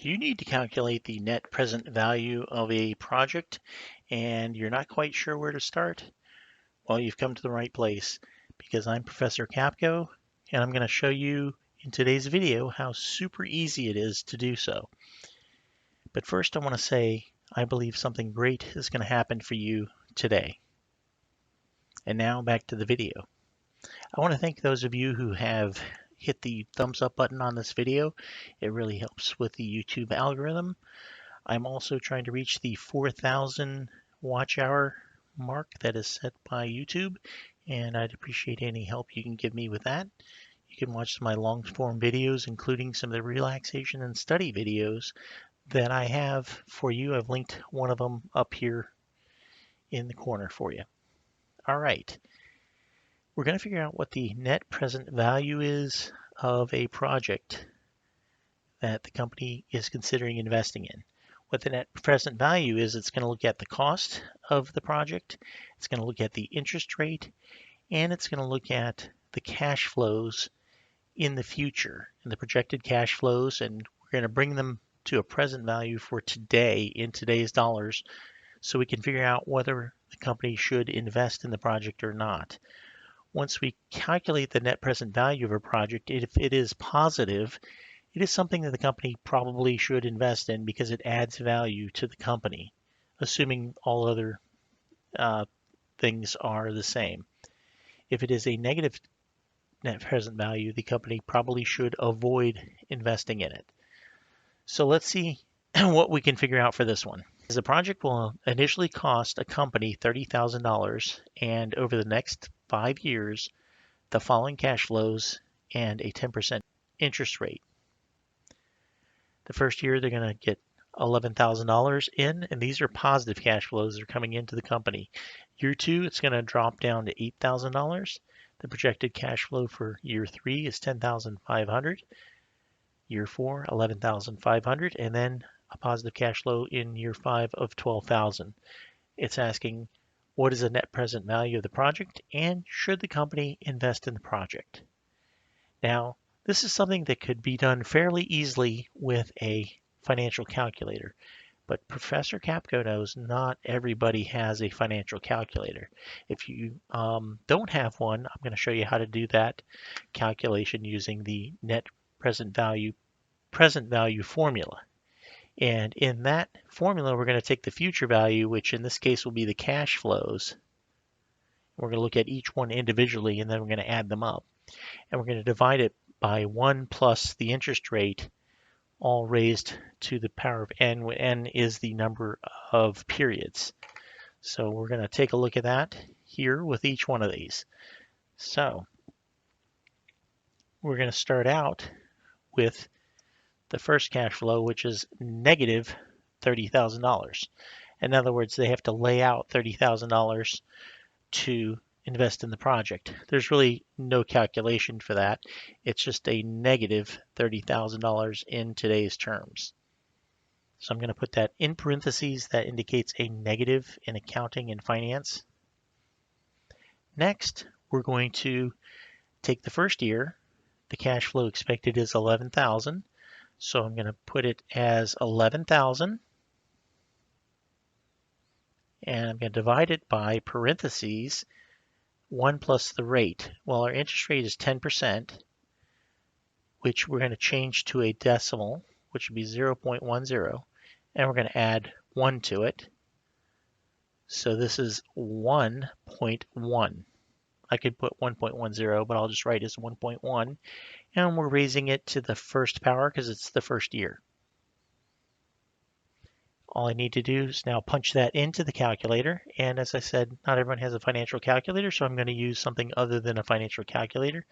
You need to calculate the net present value of a project and you're not quite sure where to start? Well, you've come to the right place because I'm Professor Capko and I'm going to show you in today's video how super easy it is to do so. But first I want to say I believe something great is going to happen for you today. And now back to the video. I want to thank those of you who have hit the thumbs up button on this video. It really helps with the YouTube algorithm. I'm also trying to reach the 4,000 watch hour mark that is set by YouTube, and I'd appreciate any help you can give me with that. You can watch my long form videos, including some of the relaxation and study videos that I have for you. I've linked one of them up here in the corner for you. All right. We're going to figure out what the net present value is of a project that the company is considering investing in. What the net present value is, it's going to look at the cost of the project, it's going to look at the interest rate, and it's going to look at the cash flows in the future, and the projected cash flows, and we're going to bring them to a present value for today in today's dollars so we can figure out whether the company should invest in the project or not. Once we calculate the net present value of a project, if it is positive, it is something that the company probably should invest in because it adds value to the company, assuming all other things are the same. If it is a negative net present value, the company probably should avoid investing in it. So let's see what we can figure out for this one. The project will initially cost a company $30,000, and over the next 5 years, the following cash flows and a 10% interest rate. The first year, they're going to get $11,000 in, and these are positive cash flows that are coming into the company. Year 2, it's going to drop down to $8,000. The projected cash flow for year 3 is $10,500. Year 4, $11,500, and then a positive cash flow in year 5 of $12,000. It's asking, what is the net present value of the project, and should the company invest in the project? Now, this is something that could be done fairly easily with a financial calculator, but Professor Capko knows not everybody has a financial calculator. If you don't have one, I'm going to show you how to do that calculation using the net present value formula. And in that formula, we're going to take the future value, which in this case will be the cash flows. We're going to look at each one individually, and then we're going to add them up. And we're going to divide it by 1 plus the interest rate, all raised to the power of n, where n is the number of periods. So we're going to take a look at that here with each one of these. So we're going to start out with the first cash flow, which is negative $30,000. In other words, they have to lay out $30,000 to invest in the project. There's really no calculation for that. It's just a negative $30,000 in today's terms. So I'm going to put that in parentheses. That indicates a negative in accounting and finance. Next, we're going to take the first year. The cash flow expected is $11,000. So I'm going to put it as 11,000, and I'm going to divide it by parentheses 1 plus the rate. Well, our interest rate is 10%, which we're going to change to a decimal, which would be 0.10, and we're going to add 1 to it. So this is 1.1. I could put 1.10, but I'll just write it as 1.1. And we're raising it to the first power because it's the first year. All I need to do is now punch that into the calculator. And as I said, not everyone has a financial calculator, so I'm going to use something other than a financial calculator.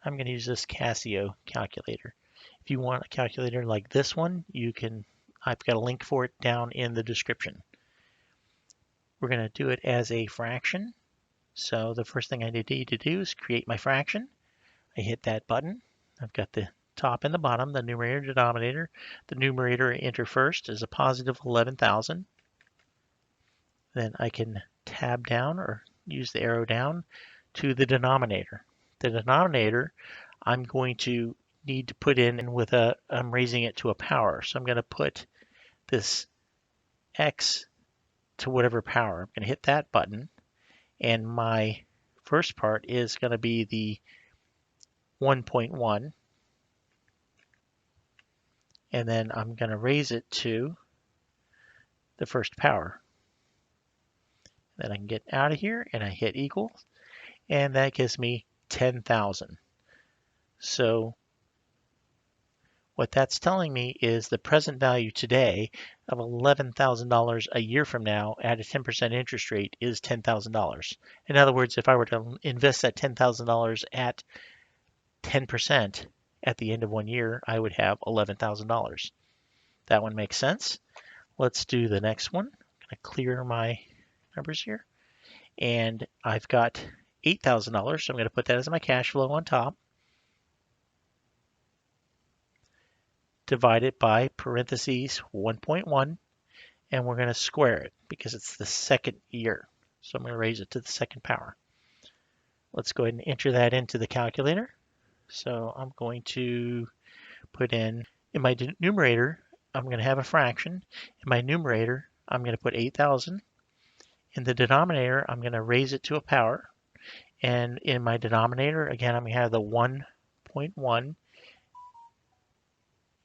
I'm going to use this Casio calculator. If you want a calculator like this one, you can. I've got a link for it down in the description. We're going to do it as a fraction. So the first thing I need to do is create my fraction. I hit that button. I've got the top and the bottom, the numerator, denominator. The numerator I enter first is a positive 11,000. Then I can tab down or use the arrow down to the denominator. The denominator, I'm going to need to put in with I'm raising it to a power. So I'm going to put this X to whatever power. I'm going to hit that button, and my first part is going to be the 1.1, and then I'm going to raise it to the first power. Then I can get out of here, and I hit equal, and that gives me 10,000. So what that's telling me is the present value today of $11,000 a year from now at a 10% interest rate is $10,000. In other words, if I were to invest that $10,000 at 10% at the end of 1 year, I would have $11,000. That one makes sense. Let's do the next one. I'm going to clear my numbers here. And I've got $8,000, so I'm going to put that as my cash flow on top. Divide it by parentheses 1.1, and we're going to square it because it's the second year. So I'm going to raise it to the second power. Let's go ahead and enter that into the calculator. So I'm going to put in my numerator, I'm going to have a fraction. In my numerator, I'm going to put 8,000. In the denominator, I'm going to raise it to a power. And in my denominator, again, I'm going to have the 1.1.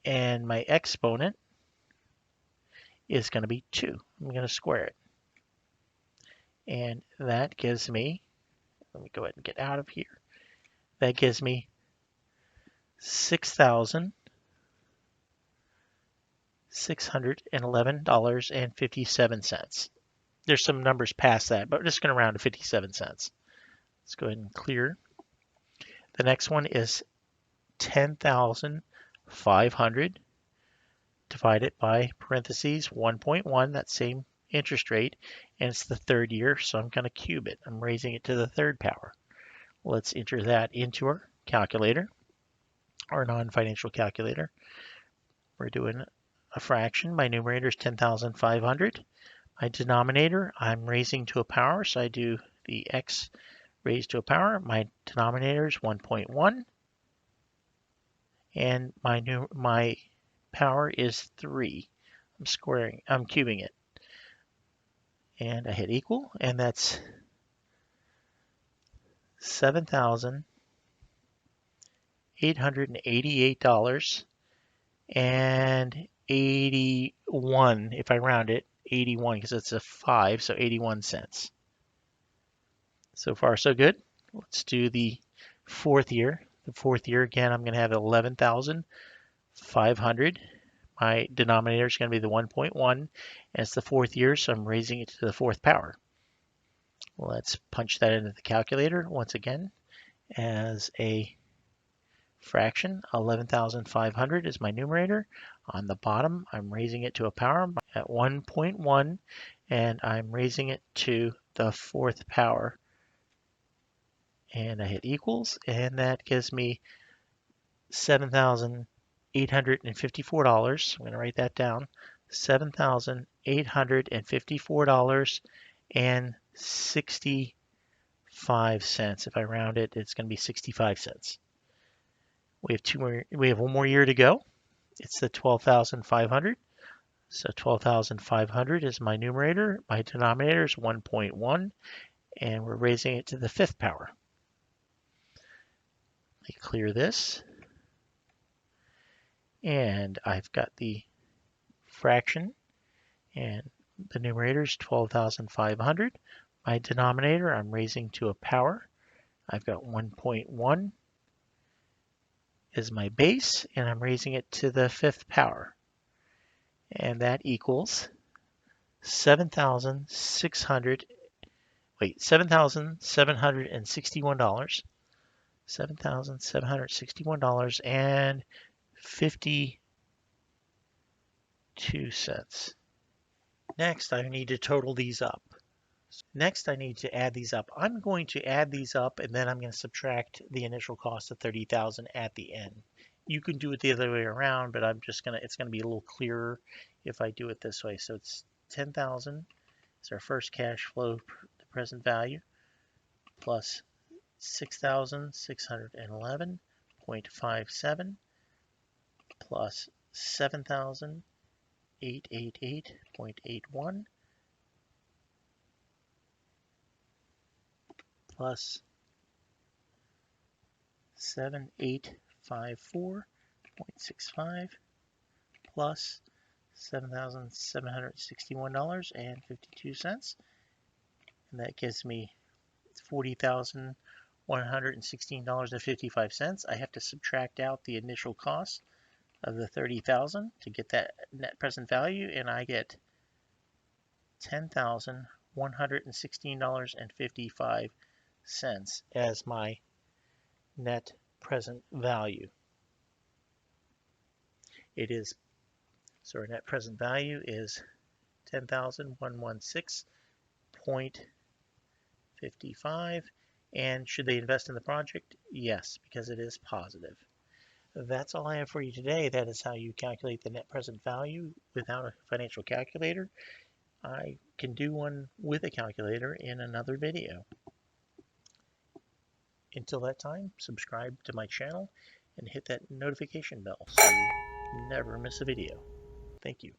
And my exponent is going to be 2. I'm going to square it. And that gives me, let me go ahead and get out of here. That gives me $6,611.57. There's some numbers past that, but we're just going to round to 57 cents. Let's go ahead and clear. The next one is 10,500 divided by parentheses 1.1, that same interest rate, and it's the third year, so I'm going to cube it. I'm raising it to the third power. Let's enter that into our calculator, our non-financial calculator. We're doing a fraction. My numerator is 10,500. My denominator, I'm raising to a power, so I do the x raised to a power. My denominator is 1.1, and my power is 3. I'm cubing it. And I hit equal, and that's $7,888.81, if I round it, 81, because it's a 5, so 81 cents. So far, so good. Let's do the fourth year. The fourth year, again, I'm going to have 11,500. My denominator is going to be the 1.1, and it's the fourth year, so I'm raising it to the fourth power. Let's punch that into the calculator once again as a fraction. 11,500 is my numerator. On the bottom, I'm raising it to a power at 1.1, and I'm raising it to the fourth power. And I hit equals, and that gives me $7,854. I'm going to write that down. $7,854.65. If I round it, it's going to be 65 cents. We have one more year to go. It's the 12,500. So 12,500 is my numerator. My denominator is 1.1, and we're raising it to the fifth power. Let me clear this. And I've got the fraction, and the numerator is 12,500. My denominator, I'm raising to a power. I've got 1.1 is my base, and I'm raising it to the fifth power. And that equals $7,761. $7,761.52. Next, I need to total these up. Next, I need to add these up. I'm going to add these up, and then I'm going to subtract the initial cost of $30,000 at the end. You can do it the other way around, but it's going to be a little clearer if I do it this way. So it's 10,000 is our first cash flow, the present value, plus 6,611.57 plus 7,888.81 plus 7,854.65 plus $7,761.52, and that gives me $40,116.55. I have to subtract out the initial cost of the $30,000 to get that net present value, and I get $10,116.55 as my net present value. It is, so our net present value is 10,116.55. And should they invest in the project? Yes, because it is positive. That's all I have for you today. That is how you calculate the net present value without a financial calculator. I can do one with a calculator in another video. Until that time, subscribe to my channel and hit that notification bell so you never miss a video. Thank you.